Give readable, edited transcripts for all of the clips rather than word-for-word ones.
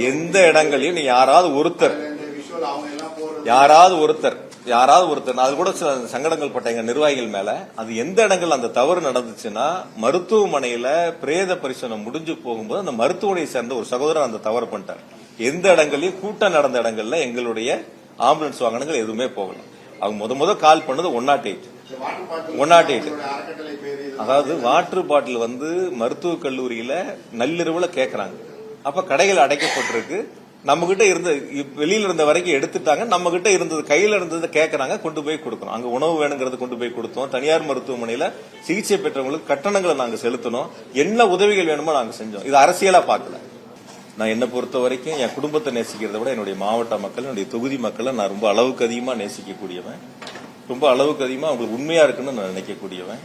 எந்த இடங்களையும் நீ யாராவது ஒருத்தர் அது கூட சில சங்கடங்கள் பட்ட எங்க நிர்வாகிகள் மேல அது எந்த இடங்கள் அந்த தவறு நடந்துச்சுன்னா மருத்துவமனையில பிரேத பரிசோதனை முடிஞ்சு போகும்போது அந்த மருத்துவமனையை சேர்ந்த ஒரு சகோதரர் அந்த தவறு பண்ணிட்டார். எந்த இடங்களையும் கூட்டம் நடந்த இடங்கள்ல எங்களுடைய ஆம்புலன்ஸ் வாகனங்கள் எதுவுமே போகல. அவங்க முத கால் பண்ணது 108. அதாவது வாட்டர் பாட்டில் மருத்துவக் கல்லூரியில நள்ளிரவுல கேட்கறாங்க. அப்ப கடைகள் அடைக்கப்பட்டிருக்கு. நம்ம கிட்ட இருந்த வெளியில இருந்த வரைக்கும் எடுத்துட்டாங்க. நம்ம கிட்ட இருந்தது கையில இருந்தது கேட்கறாங்க, கொண்டு போய் கொடுக்கணும். அங்க உணவு வேணுங்கிறது கொண்டு போய் கொடுத்தோம். தனியார் மருத்துவமனையில சிகிச்சை பெற்றவங்களுக்கு கட்டணங்களை நாங்க செலுத்தணும். என்ன உதவிகள் வேணுமோ நாங்க செஞ்சோம். இது அரசியலா பார்க்கல. நான் என்ன பொறுத்த வரைக்கும் என் குடும்பத்தை நேசிக்கிறத விட என்னுடைய மாவட்ட மக்கள், என்னுடைய தொகுதி மக்களை நான் ரொம்ப அளவுக்கு அதிகமா நேசிக்கக்கூடியவன். ரொம்ப அளவுக்கு அதிகமா அவங்களுக்கு உண்மையா இருக்குன்னு நான் நினைக்கக்கூடியவன்.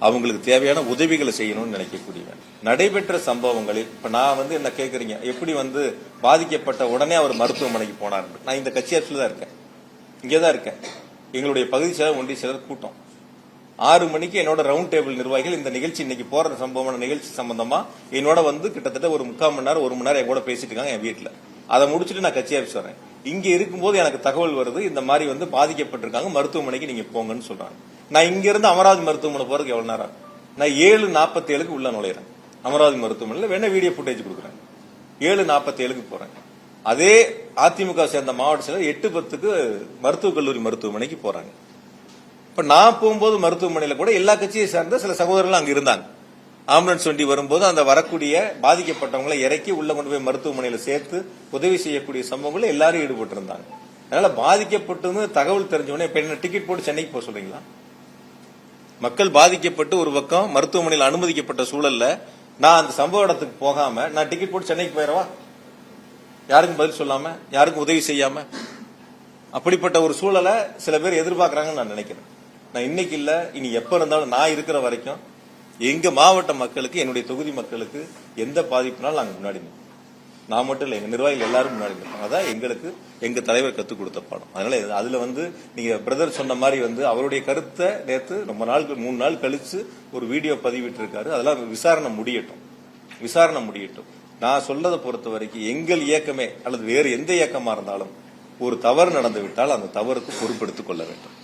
அவங்களுக்கு தேவையான உதவிகளை செய்யணும்னு நினைக்கக்கூடியவன். நடைபெற்ற சம்பவங்களில் இப்ப நான் என்ன கேக்குறீங்க, எப்படி பாதிக்கப்பட்ட உடனே அவர் மருத்துவமனைக்கு போனார். நான் இந்த கட்சி ஆட்சியில் தான் இருக்கேன், இங்கேதான் இருக்கேன். எங்களுடைய பகுதி செயலர், ஒன்றிய செயலர் கூட்டம் 6 மணிக்கு என்னோட ரவுண்ட் டேபிள் நிர்வாகிகள் இந்த நிகழ்ச்சி இன்னைக்கு போற சம்பவமான நிகழ்ச்சி சம்பந்தமா என்னோட கிட்டத்தட்ட ஒரு 3/4 மணி நேரம் 1 மணி நேரம் என் கூட பேசிட்டு இருக்காங்க என் வீட்டுல. அதை முடிச்சுட்டு நான் கட்சி ஆஃபீஸ் வரேன். இங்க இருக்கும்போது எனக்கு தகவல் வருது, இந்த மாதிரி பாதிக்கப்பட்டிருக்காங்க, மருத்துவமனைக்கு நீங்க போங்கன்னு சொல்றாங்க. நான் இங்க இருந்து அமராவதி மருத்துவமனை போறதுக்கு எவ்வளவு நேரம்? நான் 7:47 உள்ள நுழைறேன் அமராவதி மருத்துவமனையில. வேணா வீடியோ புட்டேஜ் கொடுக்குறேன். 7:47 போறேன். அதே அதிமுக சேர்ந்த மாவட்ட செயலர் 8:10 மருத்துவக் கல்லூரி மருத்துவமனைக்கு போறாங்க. இப்ப நான் போகும்போது மருத்துவமனையில கூட எல்லா கட்சியை சேர்ந்த சில சகோதரர்கள் அங்க இருந்தாங்க. ஆம்புலன்ஸ் வண்டி வரும்போது அந்த வரக்கூடிய பாதிக்கப்பட்டவங்களை இறக்கி உள்ள கொண்டு போய் மருத்துவமனையில சேர்த்து உதவி செய்யக்கூடிய சம்பவங்கள் எல்லாரும் ஈடுபட்டு இருந்தாங்க. அதனால பாதிக்கப்பட்டு தகவல் தெரிஞ்சவொடனே இப்ப என்ன டிக்கெட் போட்டு சென்னைக்கு போக சொல்றீங்களா? மக்கள் பாதிக்கப்பட்டு ஒரு பக்கம் மருத்துவமனையில் அனுமதிக்கப்பட்ட சூழல்ல நான் அந்த சம்பவ இடத்துக்கு போகாம நான் டிக்கெட் போட்டு சென்னைக்கு போயிடவா? யாருக்கும் பதில் சொல்லாம, யாருக்கும் உதவி செய்யாம? அப்படிப்பட்ட ஒரு சூழலை சில பேர் எதிர்பார்க்கறாங்கன்னு நான் நினைக்கிறேன். நான் இன்னைக்கு இல்ல, இனி எப்ப இருந்தாலும் நான் இருக்கிற வரைக்கும் எங்க மாவட்ட மக்களுக்கு, என்னுடைய தொகுதி மக்களுக்கு எந்த பாதிப்புனாலும் நாங்க முன்னாடி நிற்போம். நான் மட்டும் இல்ல, எங்க நிர்வாகிகள் எல்லாரும் முன்னாடி நிற்போம். அதான் எங்களுக்கு எங்க தலைவர் கத்துக் கொடுத்த பாடம். அதனால அதுல நீங்க பிரதர் சொன்ன மாதிரி அவருடைய கருத்தை நேற்று ரொம்ப நாள் 3 நாள் கழிச்சு ஒரு வீடியோ பதிவிட்டு இருக்காரு. அதெல்லாம் விசாரணை முடியட்டும். நான் சொல்லதை பொறுத்த வரைக்கும் எங்கள் இயக்கமே அல்லது வேறு எந்த இயக்கமா இருந்தாலும் ஒரு தவறு நடந்து விட்டால் அந்த தவறுக்கு பொறுப்பெடுத்துக் கொள்ள வேண்டும்.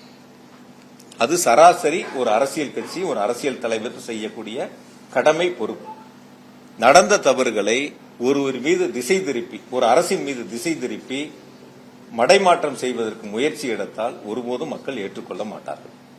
அது சராசரி ஒரு அரசியல் கட்சி, ஒரு அரசியல் தலைவர் செய்யக்கூடிய கடமை, பொறுப்பு. நடந்த தவறுகளை ஒருவர் மீது திசை திருப்பி, ஒரு அரசின் மீது திசை திருப்பி மடைமாற்றம் செய்வதற்கு முயற்சி எடுத்தால் ஒருபோதும் மக்கள் ஏற்றுக்கொள்ள மாட்டார்கள்.